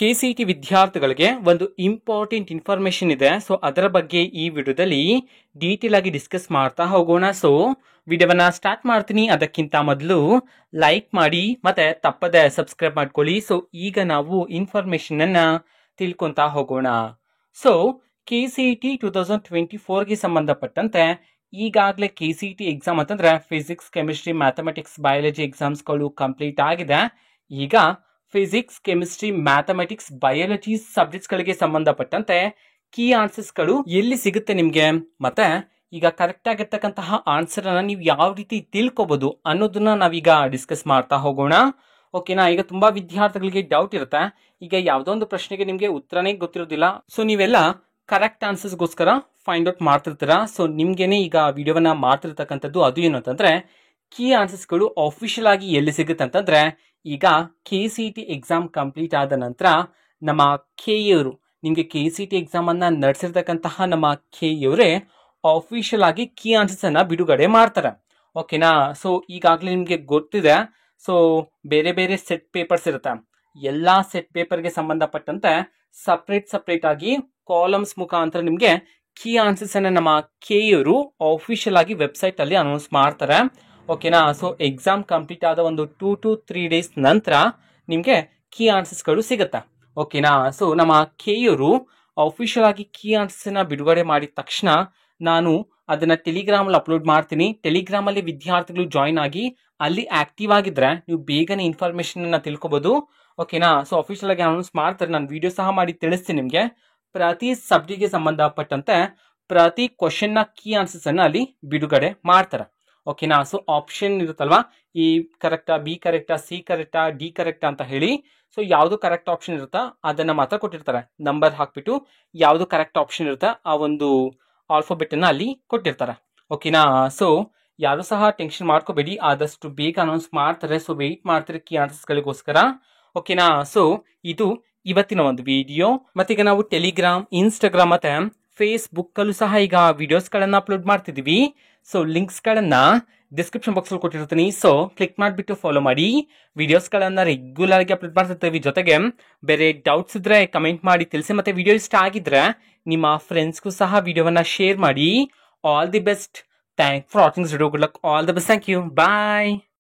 KCET ವಿದ್ಯಾರ್ಥಿಗಳಿಗೆ ಒಂದು important information ಇದೆ. ಸೊ ಅದರ ಬಗ್ಗೆ ಈ ವಿಡಿಯೋದಲ್ಲಿ ಡೀಟೇಲ್ ಆಗಿ ಡಿಸ್ಕಸ್ ಮಾಡ್ತಾ ಹೋಗೋಣ. ಸೊ ವಿಡಿಯೋವನ್ನ ಸ್ಟಾರ್ಟ್ ಮಾಡ್ತೀನಿ. ಅದಕ್ಕಿಂತ ಮೊದಲು ಲೈಕ್ ಮಾಡಿ ಮತ್ತೆ ತಪ್ಪದೆ ಸಬ್ಸ್ಕ್ರೈಬ್ ಮಾಡ್ಕೊಳ್ಳಿ. ಸೊ ಈಗ ನಾವು ಇನ್ಫಾರ್ಮೇಶನ್ ಅನ್ನ ತಿಳ್ಕೊಂತಾ ಹೋಗೋಣ. ಸೊ KCET 2024ಗೆ ಸಂಬಂಧಪಟ್ಟಂತೆ ಈಗಾಗಲೇ KCET ಎಕ್ಸಾಮ್ ಅಂತಂದ್ರೆ ಫಿಸಿಕ್ಸ್, ಕೆಮಿಸ್ಟ್ರಿ, ಮ್ಯಾಥಮೆಟಿಕ್ಸ್, ಬಯಾಲಜಿ ಎಕ್ಸಾಮ್ಸ್ಗಳು ಕಂಪ್ಲೀಟ್ ಆಗಿದೆ. ಈಗ ಫಿಸಿಕ್ಸ್, ಕೆಮಿಸ್ಟ್ರಿ, ಮ್ಯಾಥಮೆಟಿಕ್ಸ್, ಬಯಾಲಜಿ ಸಬ್ಜೆಕ್ಟ್ಸ್ಗಳಿಗೆ ಸಂಬಂಧಪಟ್ಟಂತೆ ಕೀ ಆನ್ಸರ್ಸ್ಗಳು ಎಲ್ಲಿ ಸಿಗುತ್ತೆ ನಿಮಗೆ, ಮತ್ತೆ ಈಗ ಕರೆಕ್ಟ್ ಆಗಿರ್ತಕ್ಕಂತಹ ಆನ್ಸರ್ ಅನ್ನ ನೀವು ಯಾವ ರೀತಿ ತಿಳ್ಕೊಬಹುದು ಅನ್ನೋದನ್ನ ನಾವೀಗ ಡಿಸ್ಕಸ್ ಮಾಡ್ತಾ ಹೋಗೋಣ. ಓಕೆನಾ. ಈಗ ತುಂಬಾ ವಿದ್ಯಾರ್ಥಿಗಳಿಗೆ ಡೌಟ್ ಇರುತ್ತೆ. ಈಗ ಯಾವುದೋ ಒಂದು ಪ್ರಶ್ನೆಗೆ ನಿಮಗೆ ಉತ್ತರನೇ ಗೊತ್ತಿರೋದಿಲ್ಲ. ಸೊ ನೀವೆಲ್ಲ ಕರೆಕ್ಟ್ ಆನ್ಸರ್ಸ್ಗೋಸ್ಕರ ಫೈಂಡ್ ಔಟ್ ಮಾಡ್ತಿರ್ತೀರಾ. ಸೊ ನಿಮ್ಗೇನೆ ಈಗ ವಿಡಿಯೋವನ್ನ ಮಾಡ್ತಿರ್ತಕ್ಕಂಥದ್ದು ಅದು ಏನು ಅಂತಂದ್ರೆ ಕೀ ಆನ್ಸರ್ಸ್ಗಳು ಆಫಿಷಿಯಲ್ ಆಗಿ ಎಲ್ಲಿ ಸಿಗುತ್ತೆ ಅಂತಂದ್ರೆ ಈಗ KCET ಎಕ್ಸಾಮ್ ಕಂಪ್ಲೀಟ್ ಆದ ನಂತರ ನಮ್ಮ KEಯವರು ನಿಮಗೆ KCET ಎಕ್ಸಾಮ್ ಅನ್ನ ನಡೆಸಿರ್ತಕ್ಕಂತಹ ನಮ್ಮ KEಯವರೇ ಆಫಿಷಿಯಲ್ ಆಗಿ ಕೀ ಆನ್ಸರ್ಸ್ ಅನ್ನ ಬಿಡುಗಡೆ ಮಾಡ್ತಾರೆ. ಓಕೆನಾ. ಸೊ ಈಗಾಗಲೇ ನಿಮಗೆ ಗೊತ್ತಿದೆ. ಸೊ ಬೇರೆ ಬೇರೆ ಸೆಟ್ ಪೇಪರ್ಸ್ ಇರುತ್ತೆ. ಎಲ್ಲಾ ಸೆಟ್ ಪೇಪರ್ಗೆ ಸಂಬಂಧಪಟ್ಟಂತೆ ಸಪ್ರೇಟ್ ಆಗಿ ಕಾಲಮ್ಸ್ ಮುಖಾಂತರ ನಿಮಗೆ ಕೀ ಆನ್ಸರ್ಸ್ ಅನ್ನ ನಮ್ಮ KEಯವರು ಆಫಿಷಿಯಲ್ ಆಗಿ ವೆಬ್ಸೈಟ್ ಅಲ್ಲಿ ಅನೌನ್ಸ್ ಮಾಡ್ತಾರೆ. ಓಕೆನಾ. ಸೊ ಎಕ್ಸಾಮ್ ಕಂಪ್ಲೀಟ್ ಆದ ಒಂದು 2 to 3 ಡೇಸ್ ನಂತರ ನಿಮಗೆ ಕೀ ಆನ್ಸರ್ಸ್ಗಳು ಸಿಗುತ್ತೆ. ಓಕೆನಾ. ಸೊ ನಮ್ಮ KEಯವರು ಆಫಿಷಿಯಲ್ ಆಗಿ ಕೀ ಆನ್ಸರ್ಸ್ ಬಿಡುಗಡೆ ಮಾಡಿದ ತಕ್ಷಣ ನಾನು ಅದನ್ನ ಟೆಲಿಗ್ರಾಮ್ ಅಲ್ಲಿ ಅಪ್ಲೋಡ್ ಮಾಡ್ತೀನಿ. ಟೆಲಿಗ್ರಾಮ್ ಅಲ್ಲಿ ವಿದ್ಯಾರ್ಥಿಗಳು ಜಾಯಿನ್ ಆಗಿ ಅಲ್ಲಿ ಆಕ್ಟಿವ್ ಆಗಿದ್ರೆ ನೀವು ಬೇಗನೆ ಇನ್ಫಾರ್ಮೇಶನ್ ಅನ್ನ ತಿಳ್ಕೊಬಹುದು. ಓಕೆನಾ. ಸೊ ಆಫಿಷಿಯಲ್ ಆಗಿ ಅನೌನ್ಸ್ ಮಾಡ್ತಾರೆ. ನಾನು ವಿಡಿಯೋ ಸಹ ಮಾಡಿ ತಿಳಿಸ್ತೀನಿ ನಿಮಗೆ. ಪ್ರತಿ ಸಬ್ಜೆಕ್ಟ್ಗೆ ಸಂಬಂಧಪಟ್ಟಂತೆ ಪ್ರತಿ ಕ್ವಶನ್ ನ ಕೀ ಆನ್ಸರ್ಸ್ ಅನ್ನ ಅಲ್ಲಿ ಬಿಡುಗಡೆ ಮಾಡ್ತಾರೆ. ಓಕೆನಾ. ಸೊ ಆಪ್ಷನ್ ಇರುತ್ತಲ್ವಾ, ಈ ಕರೆಕ್ಟಾ, ಬಿ ಕರೆಕ್ಟಾ, ಸಿ ಕರೆಕ್ಟಾ, ಡಿ ಕರೆಕ್ಟಾ ಅಂತ ಹೇಳಿ. ಸೊ ಯಾವ್ದು ಕರೆಕ್ಟ್ ಆಪ್ಷನ್ ಇರುತ್ತಾ ಅದನ್ನ ಮಾತ್ರ ಕೊಟ್ಟಿರ್ತಾರೆ. ನಂಬರ್ ಹಾಕ್ಬಿಟ್ಟು ಯಾವ್ದು ಕರೆಕ್ಟ್ ಆಪ್ಷನ್ ಇರುತ್ತಾ ಆ ಒಂದು ಆಲ್ಫಾಬೆಟ್ ಅನ್ನ ಅಲ್ಲಿ ಕೊಟ್ಟಿರ್ತಾರೆ. ಓಕೆನಾ. ಸೊ ಯಾರು ಸಹ ಟೆನ್ಷನ್ ಮಾಡ್ಕೋಬೇಡಿ, ಆದಷ್ಟು ಬೇಗ ಅನೌನ್ಸ್ ಮಾಡ್ತಾರೆ. ಸೊ ವೆಯ್ಟ್ ಮಾಡ್ತಾರೆ ಕೀ ಆನ್ಸರ್ಸ್ಗಳಿಗೋಸ್ಕರ. ಓಕೆನಾ. ಸೊ ಇದು ಇವತ್ತಿನ ಒಂದು ವಿಡಿಯೋ. ಮತ್ತೀಗ ನಾವು ಟೆಲಿಗ್ರಾಮ್, ಇನ್ಸ್ಟಾಗ್ರಾಮ್ ಮತ್ತೆ ಫೇಸ್ಬುಕ್ ಅಲ್ಲೂ ಸಹ ಈಗ ವಿಡಿಯೋಸ್ ಗಳನ್ನ ಅಪ್ಲೋಡ್ ಮಾಡ್ತಿದೀವಿ. ಸೊ ಲಿಂಕ್ಸ್ ಗಳನ್ನ ಡಿಸ್ಕ್ರಿಪ್ಷನ್ ಬಾಕ್ಸ್ ಅಲ್ಲಿ ಕೊಟ್ಟಿರ್ತೀನಿ. ಸೊ ಕ್ಲಿಕ್ ಮಾಡಿಬಿಟ್ಟು ಫಾಲೋ ಮಾಡಿ. ವಿಡಿಯೋಸ್ ಗಳನ್ನ ರೆಗ್ಯುಲರ್ ಆಗಿ ಅಪ್ಲೋಡ್ ಮಾಡ್ತಿರ್ತೀವಿ. ಜೊತೆಗೆ ಬೇರೆ ಡೌಟ್ಸ್ ಇದ್ರೆ ಕಮೆಂಟ್ ಮಾಡಿ ತಿಳಿಸಿ. ಮತ್ತೆ ವಿಡಿಯೋ ಇಷ್ಟ ಆಗಿದ್ರೆ ನಿಮ್ಮ ಫ್ರೆಂಡ್ಸ್ಗೂ ಸಹ ವಿಡಿಯೋವನ್ನ ಶೇರ್ ಮಾಡಿ. All the best. Thank for watching this video. Good luck. All the best. Thank you. Bye.